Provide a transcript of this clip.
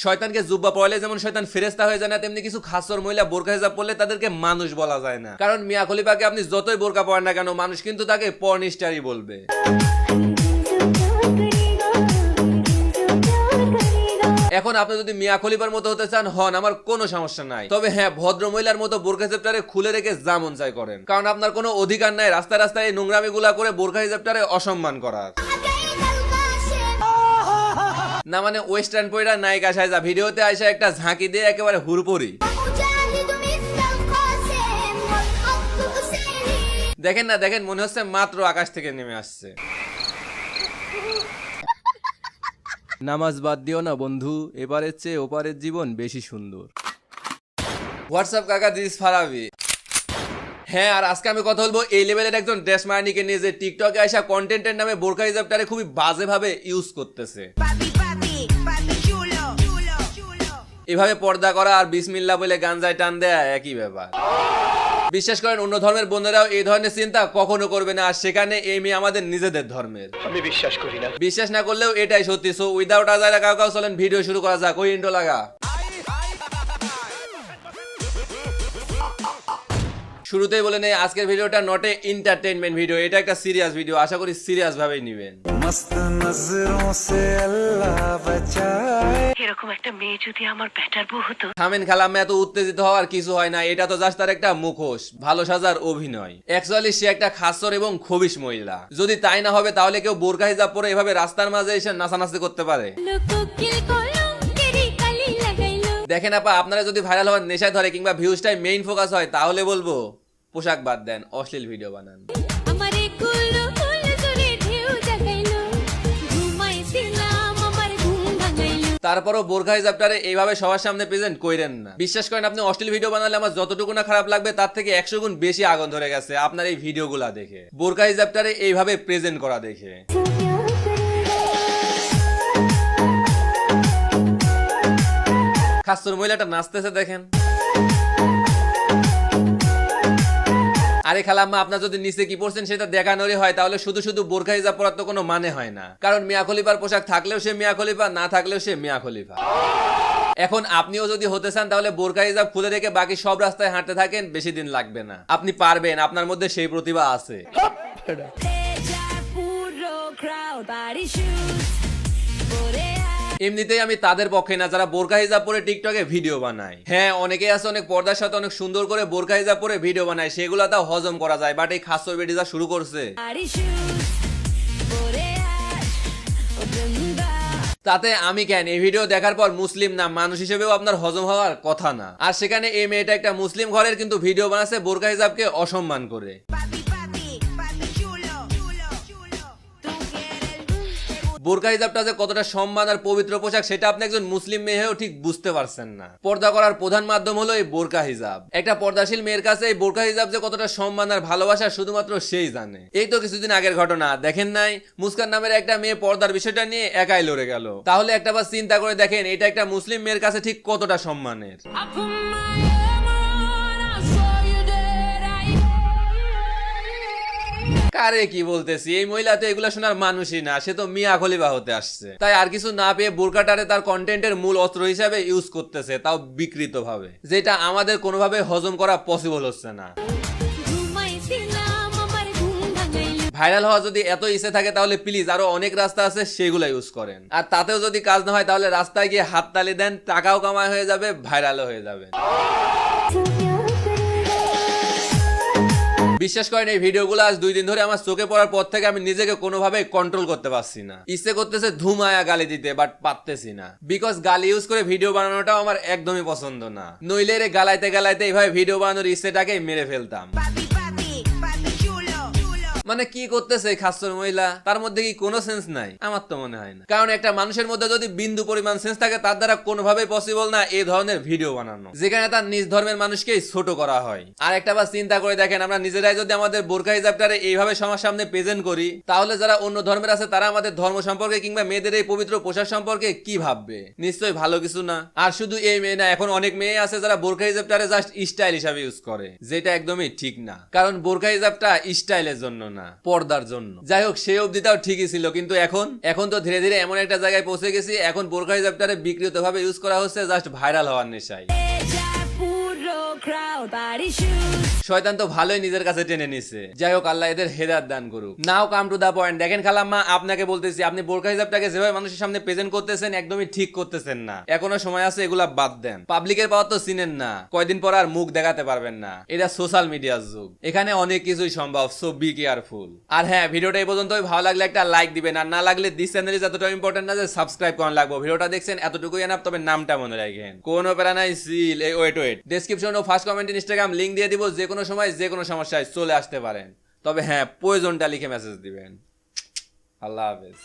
শয়তানকে জুব্বা পড়লে যেমন শয়তান ফেরেশতা হয়ে যায় না, তেমনি কিছু খাসর মহিলা বোরকা হিজাব পড়লে তাদেরকে মানুষ বলা যায় না। কারণ মিয়া খলিফাকে আপনি যতই বোরকা পড়েন না কেন, মানুষ কিন্তু তাকে পর্নিস্টারই বলবে। এখন আপনি যদি মিয়া খলিফার মতো হতে চান হন, আমার কোনো সমস্যা নাই। তবে হ্যাঁ, ভদ্র মহিলার মতো বোরকা হিজাবটারে খুলে রেখে যা মন চাই করেন, কারণ আপনার কোনো অধিকার নাই রাস্তায় রাস্তায় এই নোংরামি গুলা করে বোরকা হিজাবটারে অসম্মান করার। না মানে ওয়েস্টার্ন পয়রা নায়িকা সাইজা ভিডিওতে আইসা একটা ঝাঁকি দিয়ে একেবারে হুরপরি। দেখেন না, দেখেন মনে হচ্ছে মাত্র আকাশ থেকে নেমে আসছে। নামাজ বাদ দিও না বন্ধু, এবারের চেয়ে ওপারের জীবন বেশি সুন্দর। হোয়াটসঅ্যাপ কাকা, দিস ফারাবি। হ্যাঁ, আর আজকে আমি কথা বলবো এই লেভেলের একজন ড্রেস মারানিকে নিয়ে, যে টিকটকে আসা কন্টেন্টের নামে বোরকা হিজাবটারে খুবই বাজেভাবে ইউজ করতেছে। এভাবে পর্দা করা আর বিসমিল্লাহ বলে গাঞ্জায় টান দেয়া একই ব্যাপার। বিশ্বাস করেন অন্য ধর্মের বোনেরাও এই ধরনের চিন্তা কখনো করবে না, আর সেখানে এই মেয়ে আমাদের নিজেদের ধর্মের। আমি বিশ্বাস করি না, বিশ্বাস না করলেও এটাই সত্যি। সো উইদাউট আজাইরা কাউ চলেন ভিডিও শুরু করা যাক। ওই ইন্ট্রো লাগা। শুরুতেই বলে নেই আজকের ভিডিওটা নট এ এন্টারটেইনমেন্ট ভিডিও, এটা একটা সিরিয়াস ভিডিও। আশা করি সিরিয়াস ভাবেই নেবেন। মস্ত নজরোं से अल्लाह बचाए। এরকম একটা মেয়ে যদি আমার বেটার বউ হতো। থামেন খালাম, এত উত্তেজিত হওয়ার কিছু হয় না। এটা তো জাস্ট তার একটা মুখোশ, ভালো সাজার অভিনয়। অ্যাকচুয়ালি সে একটা খাসর এবং খবিশ মহিলা। যদি তাই না হবে তাহলে কেউ বোরকা হিজাব পরে এভাবে রাস্তার মাঝে এসে নাচানাচি করতে পারে? দেখেন আপা, আপনারা যদি ভাইরাল হওয়ার নেশায় ধরে কিংবা ভিউজটাই মেইন ফোকাস হয়, তাহলে বলবো পোশাক বাদ দেন, অশ্লীল ভিডিও বানান। তারপরও বোরকা হিজাবটারে এইভাবে সবার সামনে প্রেজেন্ট কইরেন না। বিশ্বাস করেন আপনি অশ্লীল ভিডিও বানালে আমার যতটুকু না খারাপ লাগবে তার থেকে 100 গুণ বেশি আগুন ধরে গেছে আপনার এই ভিডিওগুলা দেখে, বোরকা হিজাবটারে এইভাবে প্রেজেন্ট করা দেখে। খাসর মহিলাটা নাচতেছে দেখেন। আরে খালাম্মা, আপনার যদি নিচে কি পড়ছেন সেটা দেখানোরই হয়, তাহলে শুধু শুধু বোরকা হিজাব পরার তো কোনো মানে হয় না। কারণ মিয়া খলিফার পোশাক থাকলেও সে মিয়া খলিফা, না থাকলেও সে মিয়া খলিফা। এখন আপনিও যদি হতে চান তাহলে বোরকা হিজাব খুলে রেখে বাকি সব রাস্তায় হাঁটতে থাকেন, বেশি দিন লাগবে না। আপনি পারবেন, আপনার মধ্যে সেই প্রতিভা আছে। এমনিতেই আমি তাদের পক্ষে না যারা বোরকা হিজাব পরে টিকটকে ভিডিও বানায়। হ্যাঁ, অনেকেই আছে অনেক পর্দার সাথে অনেক সুন্দর করে বোরকা হিজাব পরে ভিডিও বানায়, সেগুলা তাও হজম করা যায়। বাট এই খাসর বেটি যা শুরু করছে, তাতে আমি কেন? এই ভিডিও দেখার পর মুসলিম না, মানুষ হিসেবেও আপনার হজম হওয়ার কথা না। আর সেখানে এই মেয়েটা একটা মুসলিম ঘরের, কিন্তু ভিডিও বানাচ্ছে বোরকা হিজাবকে অসম্মান করে। বোরকা হিজাবটা যে কতটা সম্মান আর পবিত্র পোশাক সেটা আপনি একজন মুসলিম মেয়েও ঠিক বুঝতে পারছেন না। পর্দা করার প্রধান মাধ্যম হলো এই বোরকা হিজাব। একটা পর্দাশীল মেয়ের কাছে এই বোরকা হিজাব যে কতটা সম্মান আর ভালোবাসা শুধুমাত্র সেই জানে। এই তো কিছুদিন আগের ঘটনা, দেখেন নাই? মুস্কান নামের একটা মেয়ে পর্দার বিষয়টা নিয়ে একাই লড়ে গেল। তাহলে একটা বার চিন্তা করে দেখেন এটা একটা মুসলিম মেয়ের কাছে ঠিক কতটা সম্মানের। কারে কি বলতেছি, এই মহিলা তো এগুলা শোনার মানুষই না, সে তো মিয়া খলিফা হতে আসছে। তাই আর কিছু না পেয়ে বোরকাটারে তার কন্টেন্টের মূল অস্ত্র হিসাবে ইউজ করতেছে, তাও বিকৃত ভাবে, যেটা আমাদের কোনোভাবে হজম করা পসিবল হচ্ছে না। ভাইরাল হওয়া যদি এত ইচ্ছে থাকে তাহলে প্লিজ আরো অনেক রাস্তা আছে, সেগুলো ইউজ করেন। আর তাতেও যদি কাজ না হয় তাহলে রাস্তায় গিয়ে হাততালি দেন, টাকাও কামাই হয়ে যাবে, ভাইরালও হয়ে যাবে। বিশ্বাস করেন এই ভিডিওগুলো আজ 2 দিন ধরে আমার চোখে পড়ার পর থেকে আমি নিজেকে কোনোভাবে কন্ট্রোল করতে পারছি না। ইচ্ছে করতেছে ধুমায়া গালি দিতে, বাট পারতেছি না। বিকজ গালি ইউজ করে ভিডিও বানানোটাও আমার একদমই পছন্দ না। নইলে রে গালাইতে গালাইতে এইভাবে ভিডিও বানানোর ইচ্ছেটাকে মেরে ফেলতাম। মানে কি করতেছে খাসর মহিলা, তার মধ্যে কি কোনো সেন্স নাই? আমার তো মনে হয় না। কারণ একটা মানুষের মধ্যে যদি বিন্দু পরিমাণ সেন্স থাকে তার দ্বারা কোনোভাবেই পসিবল না এই ধরনের ভিডিও বানানো, যেখানে তার নিজ ধর্মের মানুষকেই ছোট করা হয়। আর একটা বার চিন্তা করে দেখেন, আমরা নিজেরাই যদি আমাদের বোরকা হিজাবটারে এইভাবে সমাজ সামনে প্রেজেন্ট করি, তাহলে যারা অন্য ধর্মের আছে তারা আমাদের ধর্ম সম্পর্কে কিংবা মেয়েদের এই পবিত্র পোশাক সম্পর্কে কি ভাববে? নিশ্চয়ই ভালো কিছু না। আর শুধু এই মেয়ে না, এখন অনেক মেয়ে আছে যারা বোরকা হিজাবটারে জাস্ট স্টাইল হিসাবে ইউজ করে, যেটা একদমই ঠিক না। কারণ বোরকা হিজাবটা স্টাইলের জন্য না, পর্দার জন্য। যাই হোক, সেই অবধিটাও ঠিকই ছিল, কিন্তু এখন তো ধীরে ধীরে এমন একটা জায়গায় পৌঁছে গেছি, এখন বোরকা হিজাবটারে বিকৃত ভাবে ইউজ করা হচ্ছে জাস্ট ভাইরাল হওয়ার নেশায়। শয়তান তো ভালোই নিজের কাছে টেনে নিছে। যাই হোক, আল্লাহ এদের হেদায়েত দান করুক। নাও কাম টু দা পয়েন্ট। দেখেন খালাম্মা, আপনাকে বলতেছি, আপনি বোরকা হিজাবটাকে যেভাবে মানুষের সামনে প্রেজেন্ট করতেছেন একদমই ঠিক করতেছেন না। এখনো সময় আছে, এগুলা বাদ দেন। পাবলিকের পাওয়ার তো চিনেন না, কয়দিন পর আর মুখ দেখাতে পারবেন না। এটা সোশ্যাল মিডিয়ার যুগ, এখানে অনেক কিছুই সম্ভব, সো বি কেয়ারফুল। আর হ্যাঁ, ভিডিওটা এই পর্যন্তই। ভালো লাগলে একটা লাইক দিবেন, আর না লাগলে দিস চ্যানেল ইজ এতটা ইম্পর্টেন্ট না যে সাবস্ক্রাইব করা লাগবে। ভিডিওটা দেখছেন এতটুকুই এনাফ, তবে নামটা মনে রাখেন। কোনো প্যারা নাই, সিল। ওয়েট ডেসক্রিপশন ও ফার্স্ট কমেন্ট ইনস্টাগ্রাম লিংক দিয়ে দিব, যে কোনো সময় যে কোনো সমস্যায় চলে আসতে পারেন। তবে হ্যাঁ, প্রয়োজনটা লিখে মেসেজ দিবেন। আল্লাহ হাফেজ।